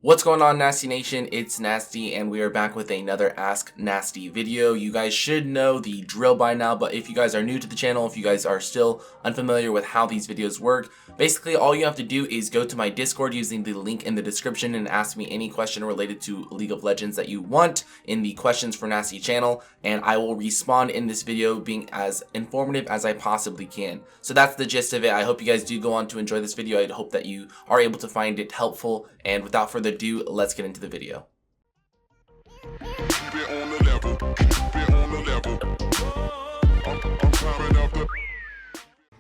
What's going on, Nasteey Nation? It's Nasteey, and we are back with another Ask Nasteey video. You guys should know the drill by now, but if you guys are new to the channel, if you guys are still unfamiliar with how these videos work, basically all you have to do is go to my Discord using the link in the description and ask me any question related to League of Legends that you want in the Questions for Nasteey channel, and I will respond in this video being as informative as I possibly can. So that's the gist of it. I hope you guys do go on to enjoy this video. I hope that you are able to find it helpful, and without further ado, let's get into the video.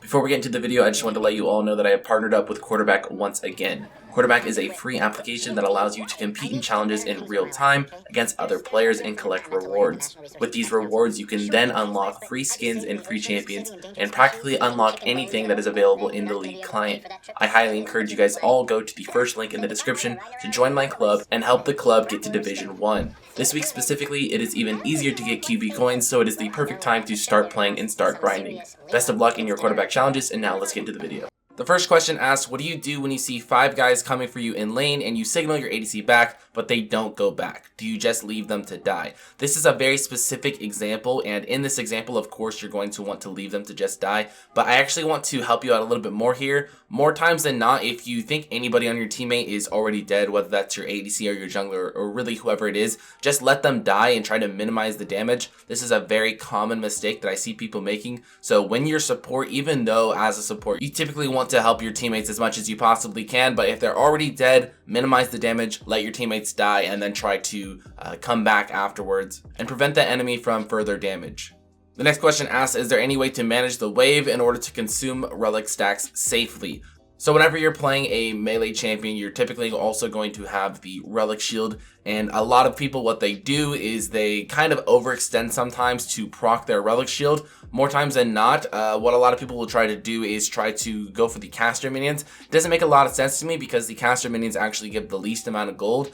Before we get into the video, I just wanted to let you all know that I have partnered up with Quarterback once again. Quarterback is a free application that allows you to compete in challenges in real time against other players and collect rewards. With these rewards, you can then unlock free skins and free champions and practically unlock anything that is available in the League client. I highly encourage you guys all go to the first link in the description to join my club and help the club get to Division 1. This week specifically, it is even easier to get QB coins, so it is the perfect time to start playing and start grinding. Best of luck in your Quarterback challenges, and now let's get into the video. The first question asks, what do you do when you see 5 guys coming for you in lane and you signal your ADC back, but they don't go back? Do you just leave them to die? This is a very specific example, and in this example, of course, you're going to want to leave them to just die, but I actually want to help you out a little bit more here. More times than not, if you think anybody on your teammate is already dead, whether that's your ADC or your jungler or really whoever it is, just let them die and try to minimize the damage. This is a very common mistake that I see people making. So when you're support, even though as a support, you typically want to help your teammates as much as you possibly can, but if they're already dead, minimize the damage, let your teammates die, and then try to come back afterwards and prevent the enemy from further damage. The next question asks, is there any way to manage the wave in order to consume relic stacks safely? So whenever you're playing a melee champion, you're typically also going to have the relic shield, and a lot of people, what they do is they kind of overextend sometimes to proc their relic shield. More times than not, what a lot of people will try to do is try to go for the caster minions. It doesn't make a lot of sense to me because the caster minions actually give the least amount of gold.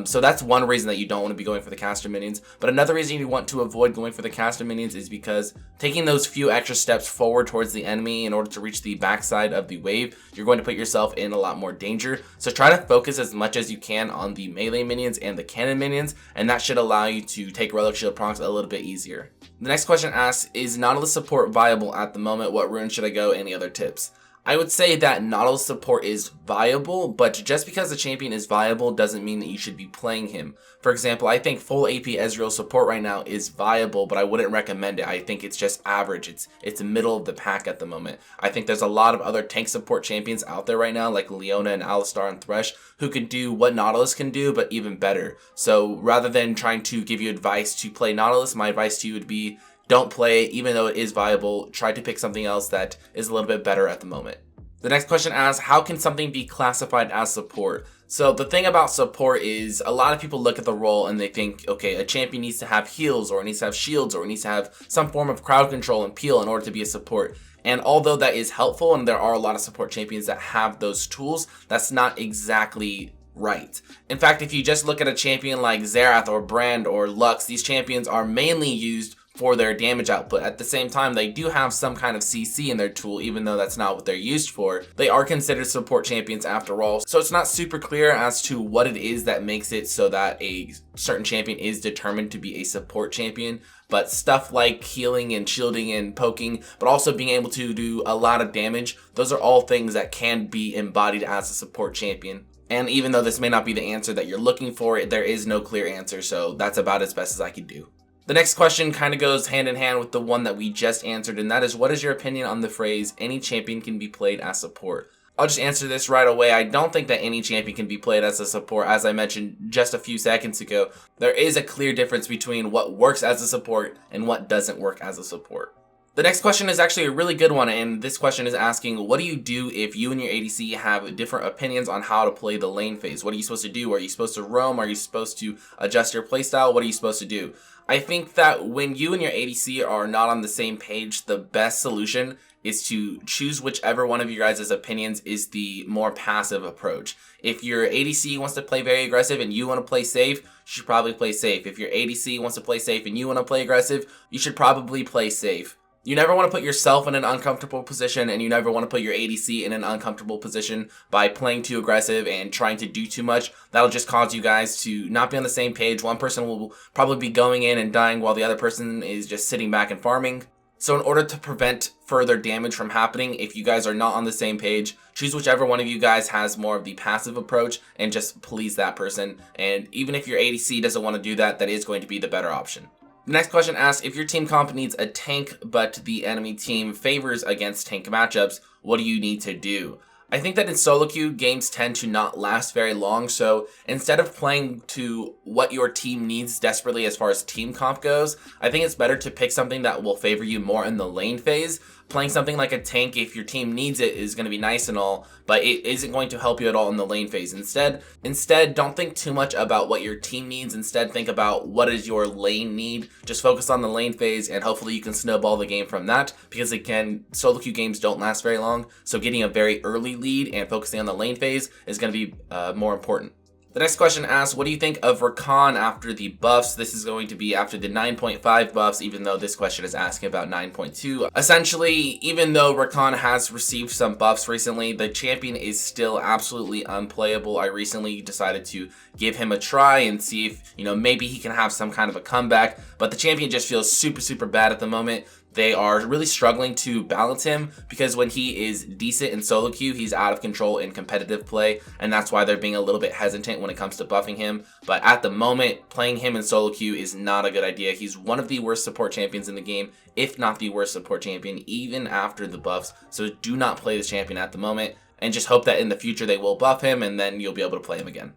So that's one reason that you don't want to be going for the caster minions. But another reason you want to avoid going for the caster minions is because taking those few extra steps forward towards the enemy in order to reach the backside of the wave, you're going to put yourself in a lot more danger. So try to focus as much as you can on the melee minions and the cannon minions, and that should allow you to take relic shield procs a little bit easier. The next question asks, is Nautilus support viable at the moment? What rune should I go? Any other tips? I would say that Nautilus support is viable, but just because the champion is viable doesn't mean that you should be playing him. For example, I think full AP Ezreal support right now is viable, but I wouldn't recommend it. I think it's just average. It's middle of the pack at the moment. I think there's a lot of other tank support champions out there right now, like Leona and Alistar and Thresh, who can do what Nautilus can do, but even better. So rather than trying to give you advice to play Nautilus, my advice to you would be, don't play it, even though it is viable. Try to pick something else that is a little bit better at the moment. The next question asks, how can something be classified as support? So the thing about support is a lot of people look at the role and they think, okay, a champion needs to have heals, or it needs to have shields, or it needs to have some form of crowd control and peel in order to be a support. And although that is helpful, and there are a lot of support champions that have those tools, that's not exactly right. In fact, if you just look at a champion like Xerath or Brand or Lux, these champions are mainly used for their damage output. At the same time, they do have some kind of CC in their tool, even though that's not what they're used for. They are considered support champions after all, so it's not super clear as to what it is that makes it so that a certain champion is determined to be a support champion. But stuff like healing and shielding and poking, but also being able to do a lot of damage, those are all things that can be embodied as a support champion. And even though this may not be the answer that you're looking for, there is no clear answer, so that's about as best as I could do. The next question kind of goes hand in hand with the one that we just answered, and that is, what is your opinion on the phrase, any champion can be played as support? I'll just answer this right away. I don't think that any champion can be played as a support. As I mentioned just a few seconds ago, there is a clear difference between what works as a support and what doesn't work as a support. The next question is actually a really good one, and this question is asking, what do you do if you and your ADC have different opinions on how to play the lane phase? What are you supposed to do? Are you supposed to roam? Are you supposed to adjust your playstyle? What are you supposed to do? I think that when you and your ADC are not on the same page, the best solution is to choose whichever one of your guys' opinions is the more passive approach. If your ADC wants to play very aggressive and you want to play safe, you should probably play safe. If your ADC wants to play safe and you want to play aggressive, you should probably play safe. You never want to put yourself in an uncomfortable position, and you never want to put your ADC in an uncomfortable position by playing too aggressive and trying to do too much. That'll just cause you guys to not be on the same page. One person will probably be going in and dying while the other person is just sitting back and farming. So in order to prevent further damage from happening, if you guys are not on the same page, choose whichever one of you guys has more of the passive approach and just please that person. And even if your ADC doesn't want to do that, that is going to be the better option. The next question asks, if your team comp needs a tank but the enemy team favors against tank matchups, what do you need to do? I think that in solo queue, games tend to not last very long, so instead of playing to what your team needs desperately as far as team comp goes, I think it's better to pick something that will favor you more in the lane phase. Playing something like a tank, if your team needs it, is going to be nice and all, but it isn't going to help you at all in the lane phase. Instead, don't think too much about what your team needs. Instead, think about what is your lane need. Just focus on the lane phase, and hopefully you can snowball the game from that, because again, solo queue games don't last very long, so getting a very early lead and focusing on the lane phase is going to be more important. The next question asks, what do you think of Rakan after the buffs? This is going to be after the 9.5 buffs, even though this question is asking about 9.2. Essentially, even though Rakan has received some buffs recently, the champion is still absolutely unplayable. I recently decided to give him a try and see if, maybe he can have some kind of a comeback, but the champion just feels super bad at the moment. They are really struggling to balance him because when he is decent in solo queue, he's out of control in competitive play, and that's why they're being a little bit hesitant when it comes to buffing him. But at the moment, playing him in solo queue is not a good idea. He's one of the worst support champions in the game, if not the worst support champion, even after the buffs. So do not play this champion at the moment, and just hope that in the future they will buff him, and then you'll be able to play him again.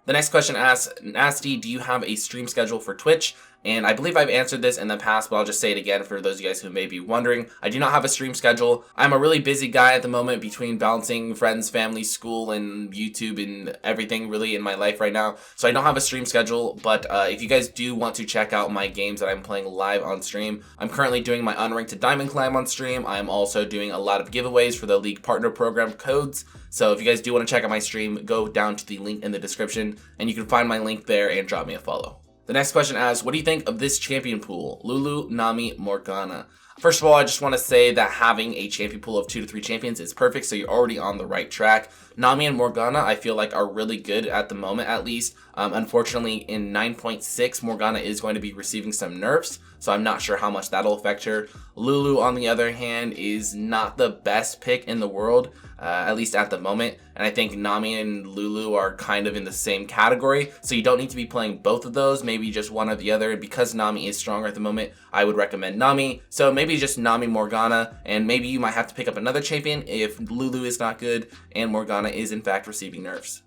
The next question asks, Nasteey, do you have a stream schedule for Twitch? And I believe I've answered this in the past, but I'll just say it again for those of you guys who may be wondering. I do not have a stream schedule. I'm a really busy guy at the moment between balancing friends, family, school, and YouTube and everything really in my life right now. So I don't have a stream schedule, but if you guys do want to check out my games that I'm playing live on stream, I'm currently doing my unranked to diamond climb on stream. I'm also doing a lot of giveaways for the League Partner Program codes. So if you guys do want to check out my stream, go down to the link in the description, and you can find my link there and drop me a follow. The next question asks, what do you think of this champion pool? Lulu, Nami, Morgana. First of all, I just want to say that having a champion pool of 2 to 3 champions is perfect, so you're already on the right track. Nami and Morgana, I feel like, are really good at the moment, at least. Unfortunately, in 9.6, Morgana is going to be receiving some nerfs, so I'm not sure how much that'll affect her. Lulu, on the other hand, is not the best pick in the world, at least at the moment. And I think Nami and Lulu are kind of in the same category, so you don't need to be playing both of those, maybe just one or the other. And because Nami is stronger at the moment, I would recommend Nami. So maybe just Nami, Morgana, and maybe you might have to pick up another champion if Lulu is not good and Morgana is in fact receiving nerfs.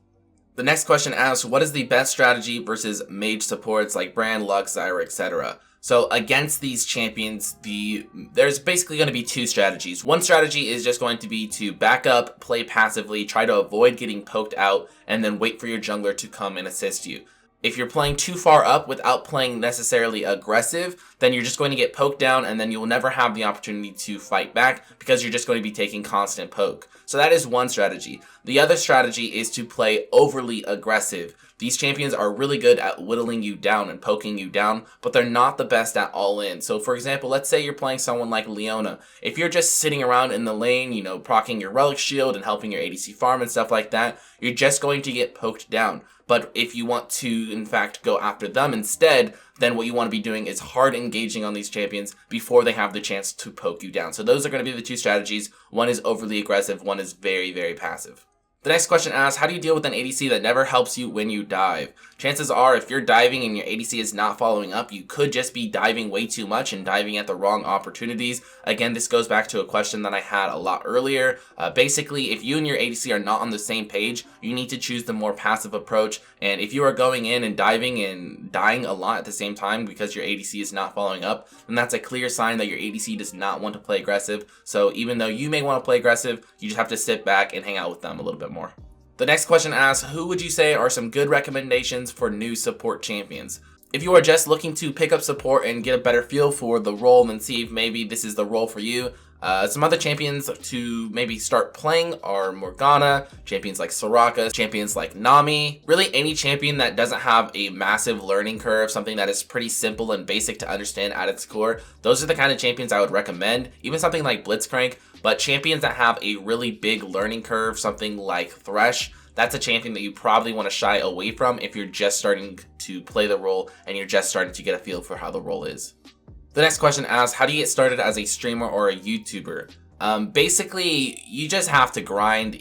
The next question asks, what is the best strategy versus mage supports like Brand, Lux, Zyra, etc.? So against these champions, there's basically going to be 2 strategies. One strategy is just going to be to back up, play passively, try to avoid getting poked out, and then wait for your jungler to come and assist you. If you're playing too far up without playing necessarily aggressive, then you're just going to get poked down, and then you'll never have the opportunity to fight back because you're just going to be taking constant poke. So that is one strategy. The other strategy is to play overly aggressive. These champions are really good at whittling you down and poking you down, but they're not the best at all in. So for example, let's say you're playing someone like Leona. If you're just sitting around in the lane, proccing your relic shield and helping your ADC farm and stuff like that, you're just going to get poked down. But if you want to, in fact, go after them instead, then what you want to be doing is hard engaging on these champions before they have the chance to poke you down. So those are going to be the 2 strategies. One is overly aggressive, one is very passive. The next question asks, how do you deal with an ADC that never helps you when you dive? Chances are, if you're diving and your ADC is not following up, you could just be diving way too much and diving at the wrong opportunities. Again, this goes back to a question that I had a lot earlier. Basically, if you and your ADC are not on the same page, you need to choose the more passive approach. And if you are going in and diving and dying a lot at the same time because your ADC is not following up, then that's a clear sign that your ADC does not want to play aggressive. So even though you may want to play aggressive, you just have to sit back and hang out with them a little bit more. The next question asks, who would you say are some good recommendations for new support champions? If you are just looking to pick up support and get a better feel for the role and see if maybe this is the role for you, Some other champions to maybe start playing are Morgana, champions like Soraka, champions like Nami. Really any champion that doesn't have a massive learning curve, something that is pretty simple and basic to understand at its core. Those are the kind of champions I would recommend. Even something like Blitzcrank, but champions that have a really big learning curve, something like Thresh, that's a champion that you probably want to shy away from if you're just starting to play the role and you're just starting to get a feel for how the role is. The next question asks, how do you get started as a streamer or a YouTuber? Basically, you just have to grind.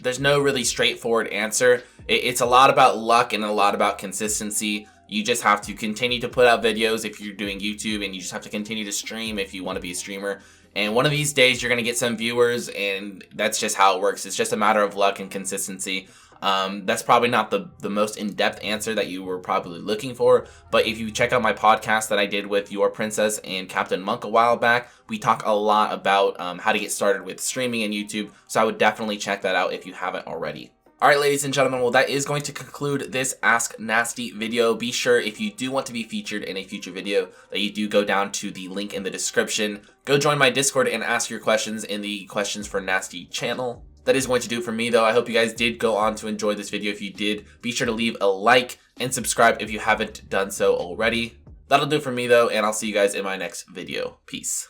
There's no really straightforward answer. It's a lot about luck and a lot about consistency. You just have to continue to put out videos if you're doing YouTube, and you just have to continue to stream if you want to be a streamer. And one of these days, you're going to get some viewers, and that's just how it works. It's just a matter of luck and consistency. That's probably not the most in-depth answer that you were probably looking for, but if you check out my podcast that I did with Your Princess and Captain Monk a while back, we talk a lot about how to get started with streaming and YouTube, so I would definitely check that out if you haven't already. Alright, ladies and gentlemen, well, that is going to conclude this Ask Nasteey video. Be sure, if you do want to be featured in a future video, that you do go down to the link in the description. Go join my Discord and ask your questions in the Questions for Nasteey channel. That is going to do it for me, though. I hope you guys did go on to enjoy this video. If you did, be sure to leave a like and subscribe if you haven't done so already. That'll do it for me, though, and I'll see you guys in my next video. Peace.